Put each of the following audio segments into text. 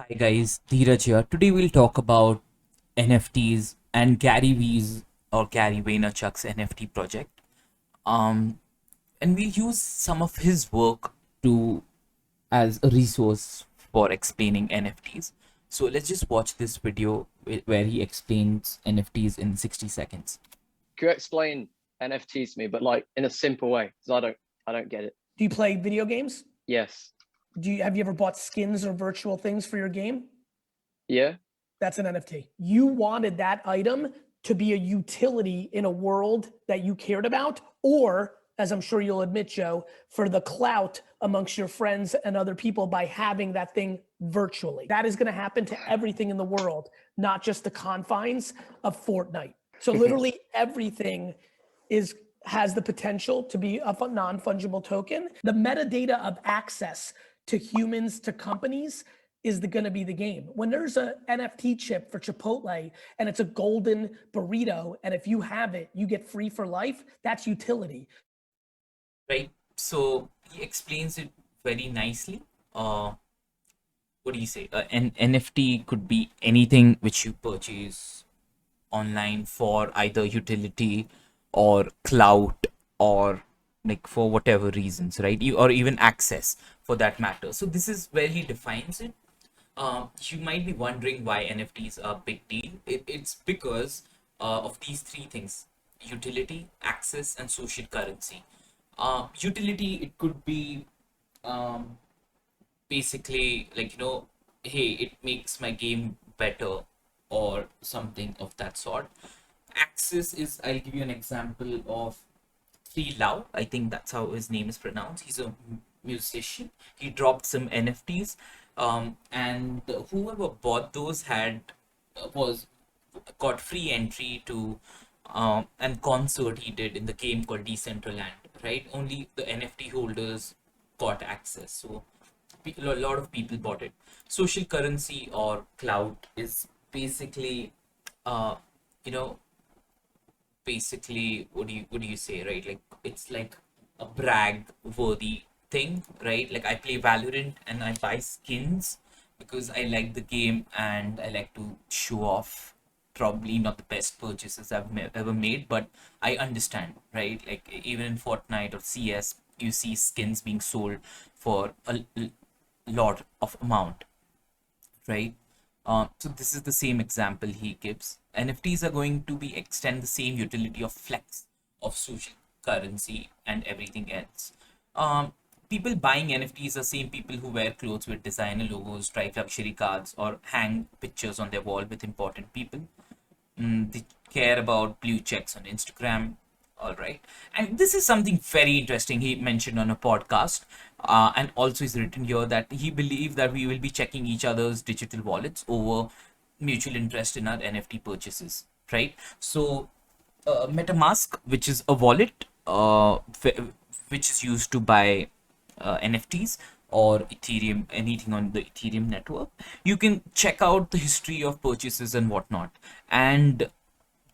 Hi guys, Dheeraj here. Today we'll talk about NFTs and Gary V's or Gary Vaynerchuck's NFT project. Um, and we'll use some of his work to as a resource for explaining NFTs. So let's just watch this video where he explains NFTs in 60 seconds. Could you explain NFTs to me, but like in a simple way? Because I don't get it. Do you play video games? Yes. Have you ever bought skins or virtual things for your game? Yeah. That's an NFT. You wanted that item to be a utility in a world that you cared about, or, as I'm sure you'll admit, Joe, for the clout amongst your friends and other people by having that thing virtually. That is going to happen to everything in the world, not just the confines of Fortnite. So literally everything has the potential to be a non-fungible token. The metadata of access to humans, to companies, is going to be the game. When there's a NFT chip for Chipotle and it's a golden burrito, and if you have it, you get free for life, that's utility. Right? So he explains it very nicely. What do you say? An NFT could be anything which you purchase online for either utility or clout or like for whatever reasons, right? Or even access for that matter. So this is where he defines it. You might be wondering why NFTs are a big deal. It's because of these three things: utility, access, and social currency. Utility, it could be um, basically like, hey, it makes my game better or something of that sort. Access is, I'll give you an example of Free Lau. I think that's how his name is pronounced. He's a musician. He dropped some NFTs, and whoever bought those had was got free entry to an concert he did in the game called Decentraland. Right, only the NFT holders got access. So a lot of people bought it. Social currency or clout is basically, uh, you know, basically what do you say, right? Like it's like a brag worthy thing, right? Like I play Valorant and I buy skins because I like the game and I like to show off. Probably not the best purchases I've ever made, but I understand, right? Like even in Fortnite or CS, you see skins being sold for a lot of amount, right? So this is the same example he gives. NFTs are going to be extend the same utility of flex of social currency and everything else. People buying NFTs are same people who wear clothes with designer logos, drive luxury cars, or hang pictures on their wall with important people. They care about blue checks on Instagram. All right. And this is something very interesting he mentioned on a podcast. And also is written here that he believed that we will be checking each other's digital wallets over mutual interest in our NFT purchases. Right. So MetaMask, which is a wallet, which is used to buy NFTs or Ethereum, anything on the Ethereum network. You can check out the history of purchases and whatnot. And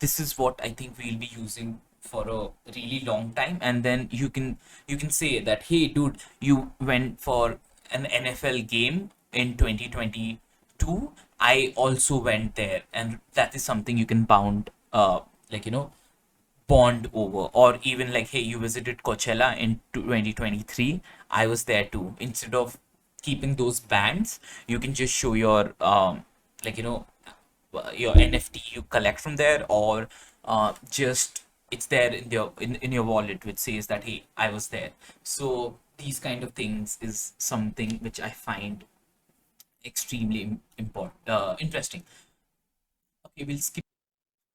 this is what I think we'll be using for a really long time. And then you can say that, hey, dude, you went for an NFL game in 2022. I also went there, and that is something you can like bond over. Or even like, hey, you visited Coachella in 2023, I was there too. Instead of keeping those bands, you can just show your like your NFT you collect from there, or just it's there in your wallet, which says that, hey, I was there. So these kind of things is something which I find extremely important, interesting. Okay, we'll skip.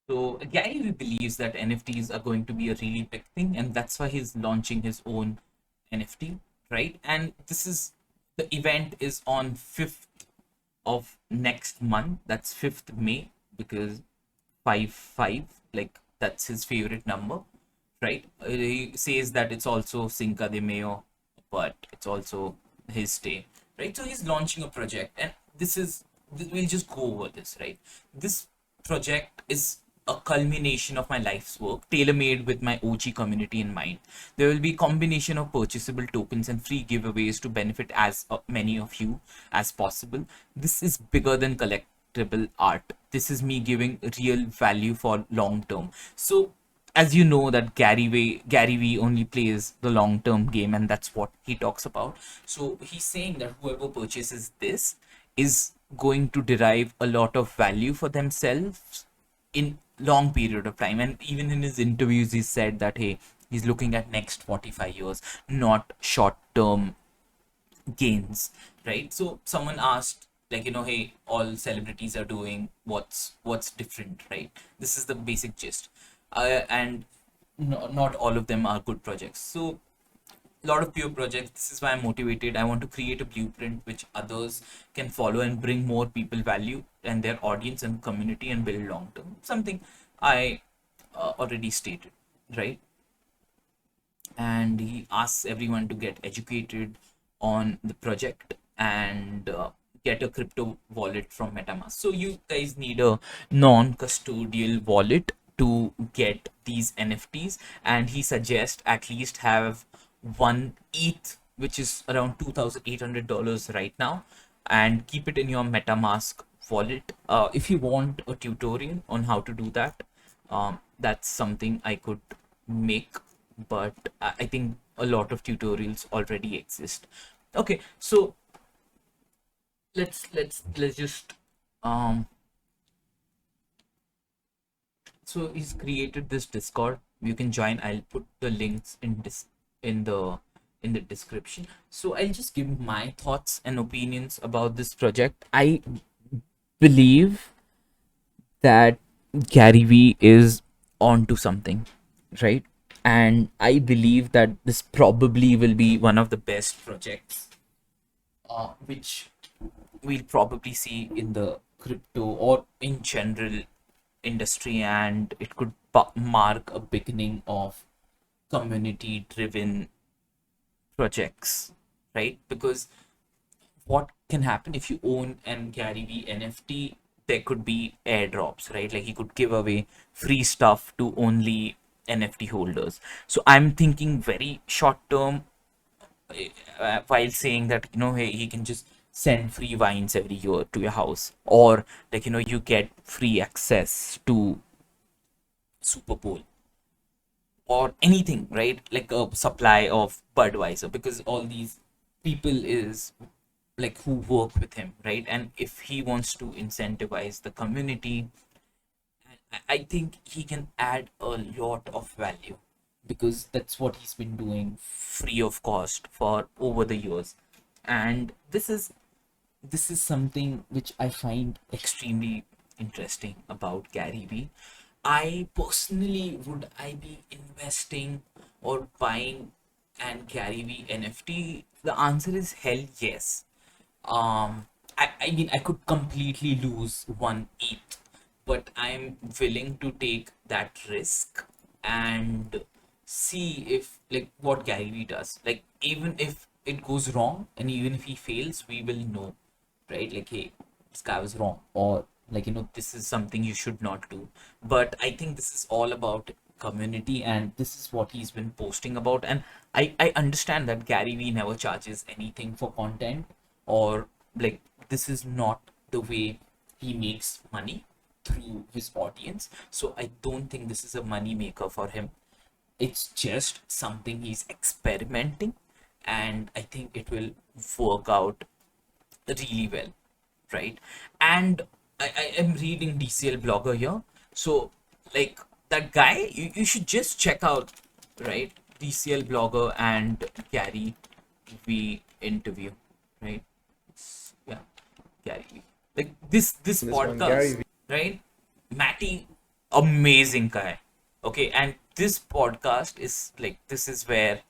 So Gary Vee believes that NFTs are going to be a really big thing, and that's why he's launching his own NFT, right? And the event is on 5th of next month. That's 5th May, because 5 5, like that's his favorite number, right? He says that it's also Cinco de Mayo, but it's also his day, right? So he's launching a project, and we'll just go over this, right? This project is a culmination of my life's work, tailor-made with my OG community in mind. There will be combination of purchasable tokens and free giveaways to benefit as many of you as possible. This is bigger than collectible art. This is me giving real value for long term. So as you know that Gary V only plays the long term game, and that's what he talks about. So he's saying that whoever purchases this is going to derive a lot of value for themselves in long period of time. And even in his interviews he said that hey, he's looking at next 45 years, not short term gains, right? So someone asked, like, hey, all celebrities are doing, what's different, right? This is the basic gist. And not all of them are good projects. So a lot of pure projects. This is why I'm motivated. I want to create a blueprint which others can follow and bring more people value and their audience and community and build long term. Something I already stated, right? And he asks everyone to get educated on the project and get a crypto wallet from MetaMask. So you guys need a non-custodial wallet to get these NFTs, and he suggests at least have one ETH, which is around $2,800 right now, and keep it in your MetaMask wallet. If you want a tutorial on how to do that, that's something I could make, but I think a lot of tutorials already exist. Okay, so let's just so he's created this Discord. You can join. I'll put the links in this in the description. So I'll just give my thoughts and opinions about this project. I believe that Gary V is onto something, right? And I believe that this probably will be one of the best projects, which we'll probably see in the crypto or in general industry, and it could mark a beginning of community driven projects, right? Because what can happen if you own an Gary V NFT, there could be airdrops, right? Like he could give away free stuff to only NFT holders. So I'm thinking very short term, while saying that, hey, he can just send free wines every year to your house, or like, you get free access to Super Bowl or anything, right? Like a supply of Budweiser, because all these people is like who work with him, right? And if he wants to incentivize the community, I think he can add a lot of value, because that's what he's been doing free of cost for over the years. And this is something which I find extremely interesting about Gary Vee. I personally, would I be investing or buying an Gary Vee NFT? The answer is hell yes. I mean, I could completely lose one ETH, but I'm willing to take that risk and see if, like, what Gary Vee does. Like, even if it goes wrong and even if he fails, we will know, right? Like, hey, this guy was wrong, or like, this is something you should not do. But I think this is all about community, and this is what he's been posting about. And I understand that Gary Vee never charges anything for content, or like, this is not the way he makes money through his audience. So I don't think this is a money maker for him. It's just something he's experimenting, and I think it will work out really well, right? And I am reading DCL blogger here. So like, that guy, you should just check out, right? DCL blogger and Gary V interview, right? Yeah, Gary V. Like this One, Gary podcast, right? Matty, amazing guy. Okay, and this podcast is like, this is where,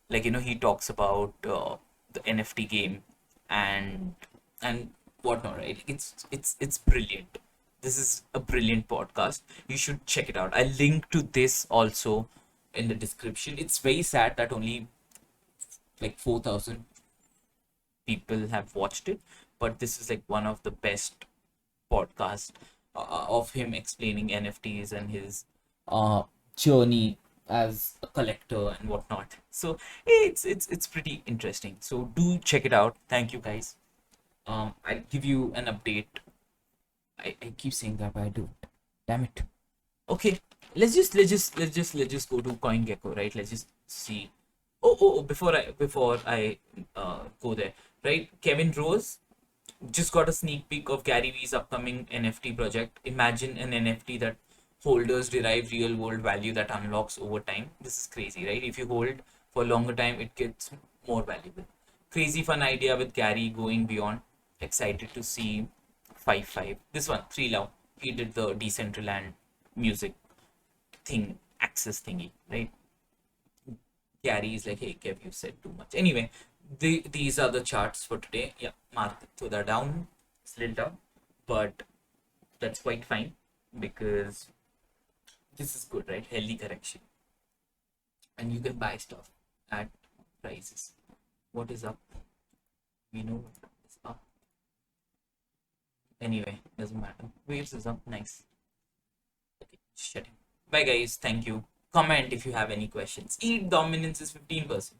like, he talks about the NFT game and whatnot, right? It's brilliant. This is a brilliant podcast. You should check it out. I'll link to this also in the description. It's very sad that only like 4,000 people have watched it, but this is like one of the best podcasts of him explaining NFTs and his uh, journey as a collector and whatnot. So it's pretty interesting. So do check it out. Thank you guys. I'll give you an update. I keep saying that, but I do. Damn it. Okay, let's just go to CoinGecko, right? Let's just see. Before I go there, right? Kevin Rose just got a sneak peek of Gary Vee's upcoming NFT project. Imagine an NFT that holders derive real world value that unlocks over time. This is crazy, right? If you hold for a longer time, it gets more valuable. Crazy fun idea with Gary going beyond. Excited to see 5-5. This one, 3 Love. He did the Decentraland music thing, access thingy, right? Gary is like, hey, Kev, you said too much. Anyway, these are the charts for today. Yeah, mark throw that down, slid down, but that's quite fine because this is good, right? Healthy correction, and you can buy stuff at prices. What is up? We know what is up. Anyway, doesn't matter. Waves is up. Nice. Okay, shut it. Bye, guys. Thank you. Comment if you have any questions. ETH dominance is 15%.